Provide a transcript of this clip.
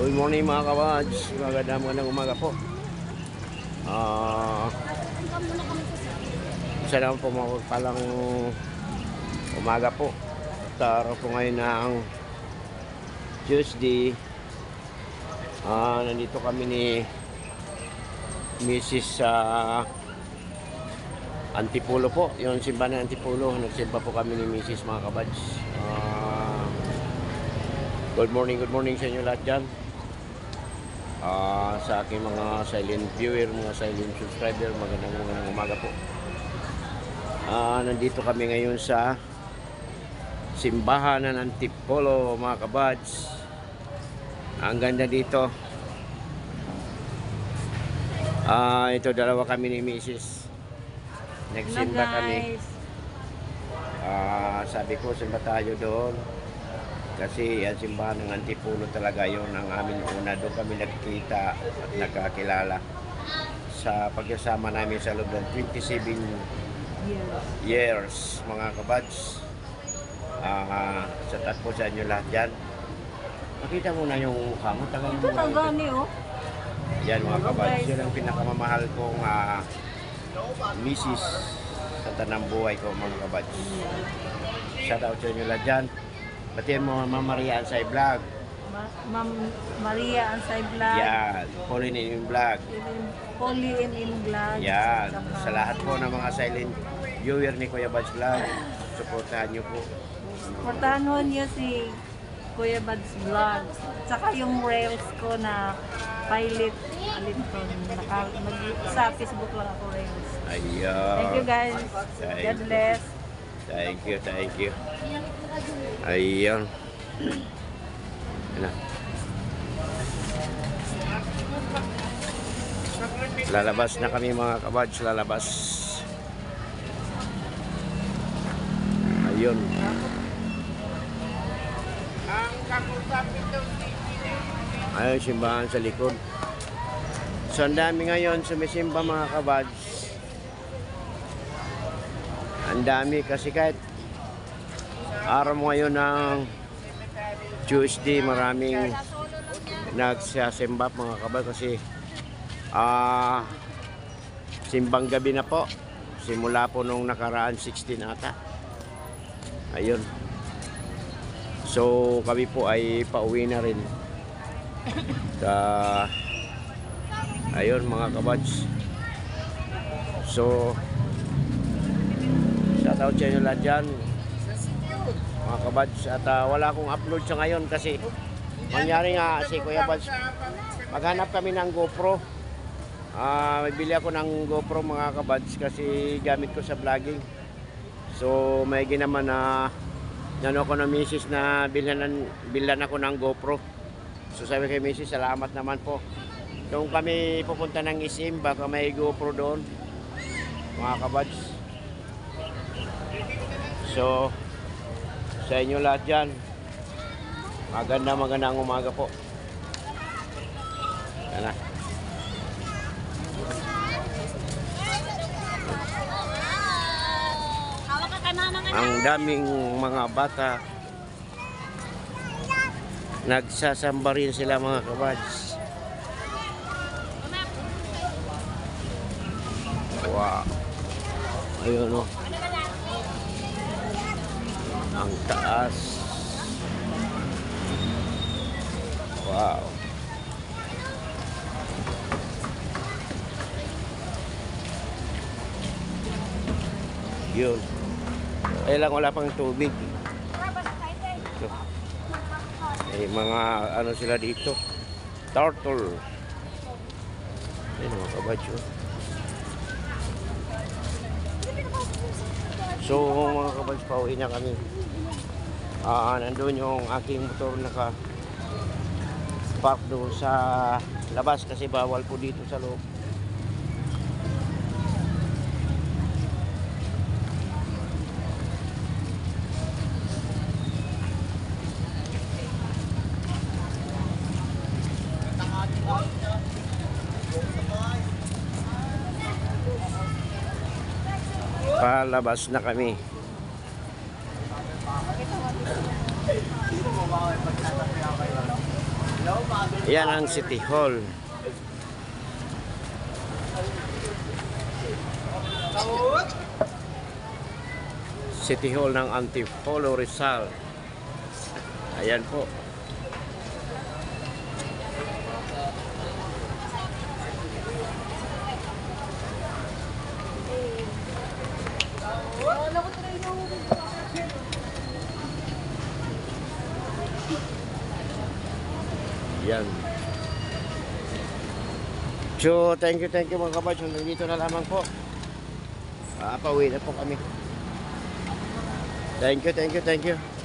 Good morning mga kawads. Magandang umaga po. Isa naman po palang umaga po. At araw po ngayon ng Tuesday. Nandito kami ni Mrs. Antipolo po. Yung simbahan ng Antipolo. Nagsimba po kami ni Mrs. mga kawads. Good morning sa inyo lahat dyan. Sa aking mga silent viewer, mga silent subscriber, magandang umaga po. Nandito kami ngayon sa simbahan ng Antipolo mga kabads. Ang ganda dito. Ito dalawa kami ni Mrs. Nagsimba kami. Sabi ko simba tayo doon. Kasi ang simbahan ng Antipolo talaga yun ang amin una. Doon kami nagkita at nagkakilala sa pagkasama namin sa loob ng 27 years mga kabads. Sa tatpo sa inyo lahat dyan. Makita mo na yung mukha mo. Ito tagani oh. Yan mga kabads. Yun ang pinakamamahal kong Mrs. sa tanang buhay ko mga kabads. Shout out sa inyo lahat dyan. Batiin mo Ma'am Maria Ansay Vlog. Ma'am Maria Ansay Vlog. Yan, Pauline in Vlog. Pauline in Vlog. Yan, sa lahat po ng mga silent viewer ni Kuya Bads Vlog, supportahan nyo po. Supportahan nyo si Kuya Bads Vlog. Tsaka yung reels ko na pilot Alinton. Sa Facebook lang ako reels. Ayan. Thank you guys. God bless. Thank you. Ayan. Lalabas na kami mga kabads, lalabas. Ayun. Ayun, simbahan sa likod. So, ang dami ngayon sumisimba mga kabads. Ang dami kasi kahit araw ngayon ng Tuesday, maraming nagsasimba mga kabal kasi simbang gabi na po. Simula po nung nakaraan 16 ata. Ayun. So kami po ay pauwi na rin. Ayun mga kabads. So shoutout sa inyo lahat dyan mga kabads. At wala akong upload sa ngayon kasi mangyari nga si Kuya Bads maghanap kami ng GoPro. May bili ako ng GoPro mga kabads kasi gamit ko sa vlogging. So may ginaman na nano ko ng misis na bilhan ako ng GoPro. So sabi kay misis, salamat naman po. Doon kami pupunta ng SM, baka may GoPro doon mga kabads. So sa inyo lahat dyan, magandang umaga po. Yan na. Ang daming mga bata, nagsasamba rin sila mga kabads. Wow. Ayun o. Ang taas. Wow. Yun. Kailang wala pang tubig. So, may mga ano sila dito. Turtle. Ayun mga kabadyo. So mga kabadyo, pauwi na kami. Nandun yung aking motor naka-park doon sa labas kasi bawal po dito sa loob. Palabas na kami. Yan ang City Hall. City Hall ng Antipolo, Rizal. Ayan po. Yan. So, thank you mga kabads. Nandito na lamang po. Pauwi na po kami. Thank you.